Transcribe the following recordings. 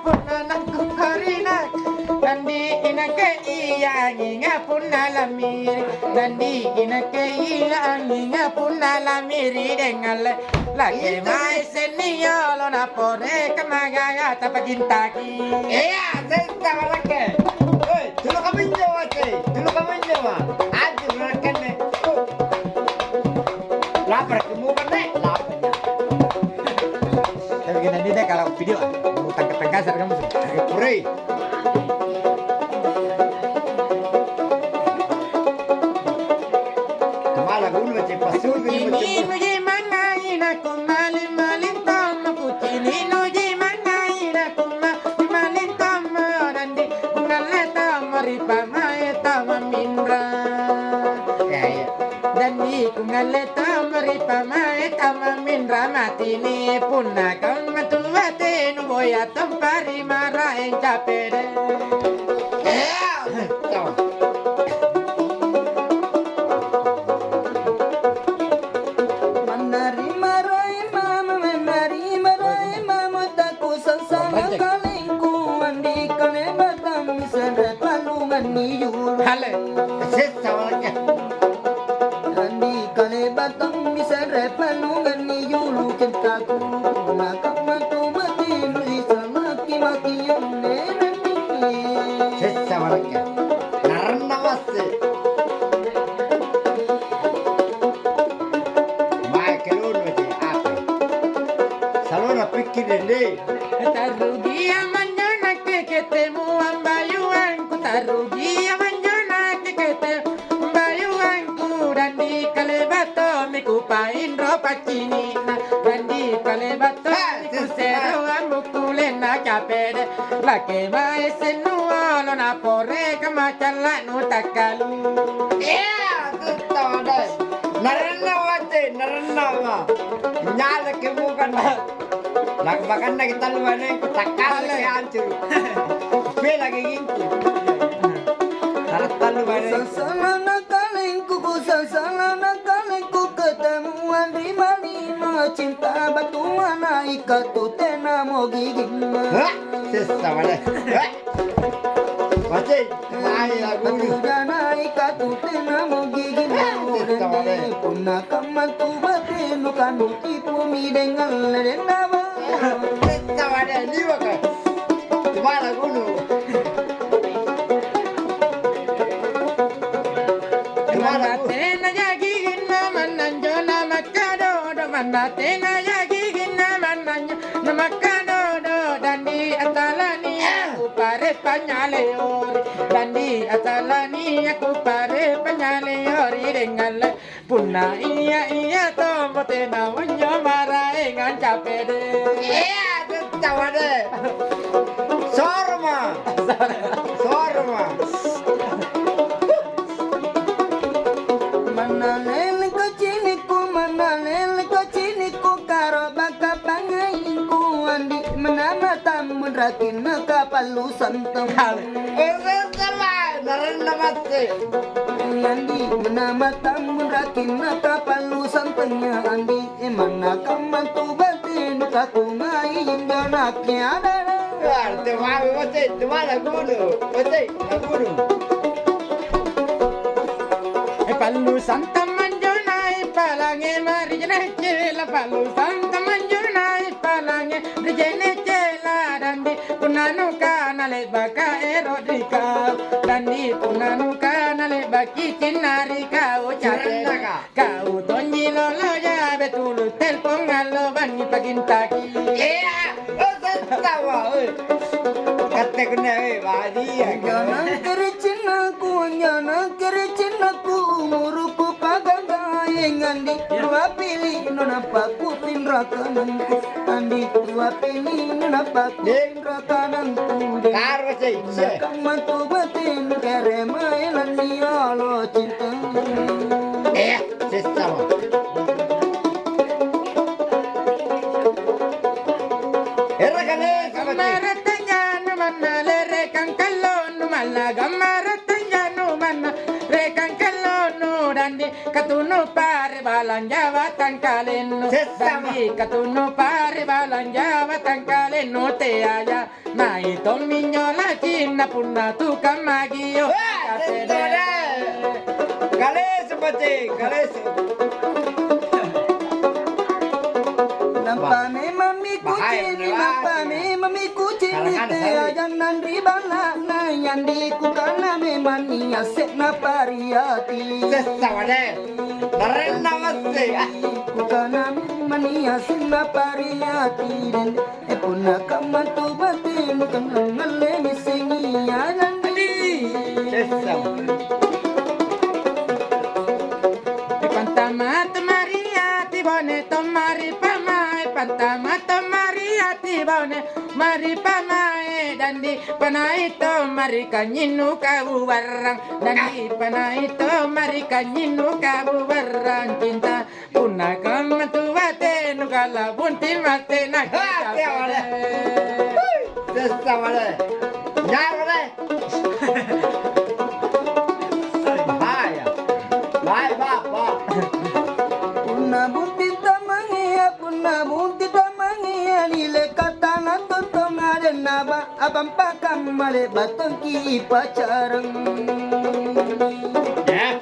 punanan kukarina dandi inake iya nginga punalamiri dandi inake iya nginga punalamiri dengal lagi mai senio lo napore kamaga tapagintaki iya cerita mereka dulu kami nyawa aja mereka nih lapar kemudian nih laparnya tapi gini deh kalau video tangkap kasar kamu puri kemana gue macam pasu ini nuji mana ina kumali malin tom kutini nuji mana ina kumali malin tom dandi ngaleta maripa mae tom mindra ya dandi kungaleta maripa mae tom mindra matini punna kaun matuwate nuboya tom pari mara en capede Hale, cerita mereka Andi kale batang misere palungan ni yulu kintaku nakamatu matin di samaki makiyan nenani cerita mereka narana wasse Michael macam apa salona pikir deh tarugia manjona que ketemu ambayuan ku tarugia manjona que ketemu ambayuan ku dandi kalebato miku pain ropa cinina dandi kalebato miku sero amukulena capede la que mai senuolo na porre kamachala nu takalu iya cerita deh narana wasse narana ma nyala kemukan Lakukan lagi taluan yang takal lagi hancur. Bela lagi gitu. Tarat taluan yang salana kalengku ketemu Andi malima cinta batu mana ikatu tena mo gigim hah, sesama deh. Masih, main lagu ni. Jana ikatu tena mo gigim punna kamatu batenu kanu tipu mi dengan lenawa Sesama deh, ni bukan. Cuma lagu ni. Cuma lagu. Tena yagigin naman nanjo na makado do mana tena yagigin naman nanjo na makado do dandi atalani aku pare panyale ori dandi atalani aku pare panyale ori dengan punna iya tomo tena wanyo marae ngan capede Iya, sesama deh. Sorma. manalel kociniku karo baka pangainku andi menama tamun rakin kapalu santam Sesama, narana masih. andi menama tamun rakin kapalu santanya andi emana kamantu batin kakungai indonaknya ada Cuma lagu ni. Palu Santa Manjona palange marijene chela Palu Santa Manjona palange marijene chela dandi punanu kanale baka erodika dandi punanu kanale baki kinari kau chate kau tonji lolo ya betulu telpon alo bani pagintaki Iya, sesama. Kata kena bahagia. Jangan kericinaku muruku pagagayeng andi dua pilih nona paku tindra kananku andi dua pilih nona paku tindra kananku Karo sih. kamantu batin kere mainan nialo cinta Iya, sesama. Era kan sama Gamaratanya no mana lere kang kalon no mana gamaratanya no mana re kang kalon no dan dandi katunu pare balang Jawa tangkalen dandi katunu pare balang Jawa tangkalen no te aya nai to minyola cinna punna tu kamagio Kales pati, kales. Nampa me mami kucini, nampa me mami kucini, te ajan nandri bala na yandi kukana me mani asek na pariati. Sesawade. Naren namaste. Kukana me mani asek na pariati. Epuna kamantu batin kanang ngale misingi anandi. Sesaw. Pantamat Maria tibone tomari pamai pantamat Maria tibone mari pamai dandi panai to mari kanyinu kabu warang dandi panai to mari kanyinu kabu warang cinta punna kam tuwate nukala bunti mate nak Sesawade. Nyarade. Bahaya. Bye bapa. Punna bunti tamangia nile katana totonga denaba abampa kamale batonki pacareng. Ya.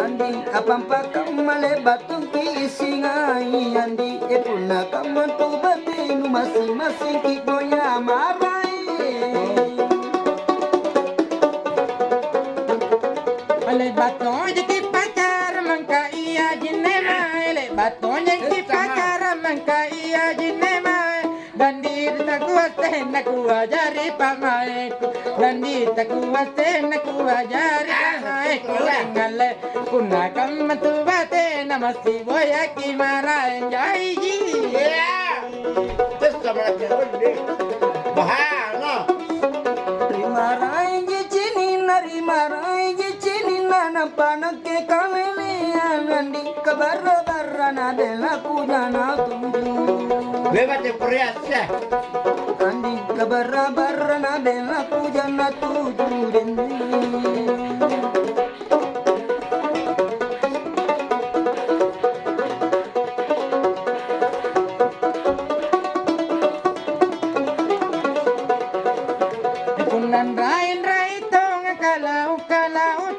Andi abampa kamale batonki singai andi epuna kamantu batinu masing-masing kikonya marai. Ale baton jadi pacar mangka iya jinema ale baton jadi pacar mangka iya jinema dandi taku naku ajari pamaiku dandi taku naku ajari pamaiku ngale kuna kam tu bate namasti boya ki mara jai ji Ya. Sesawade. Bahaya no. Terima rai jicini na panake kamele andi kabarra na bela kujana tuju. Bebate priasa. Andi kabarra na bela kujana tuju dendi. punan rain tonga kalau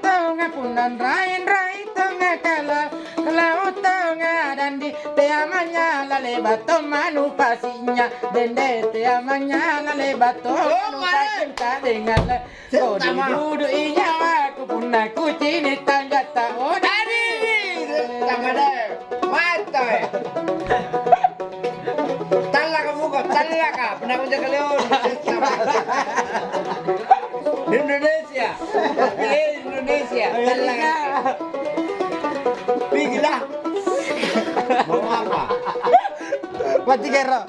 tonga punan rain tonga kalau tonga dandi te amanya la lebato manu pasinya dende te amanya la lebato manu pasinta dengan oh dudu iya aku punna kucini tanggata oh dari Sesawade. Mata. Talaka muka, talaka. Pernah kunjung ke Leon. Indonesia. Indonesia. Talaka. Pergilah. Mau apa? mati kero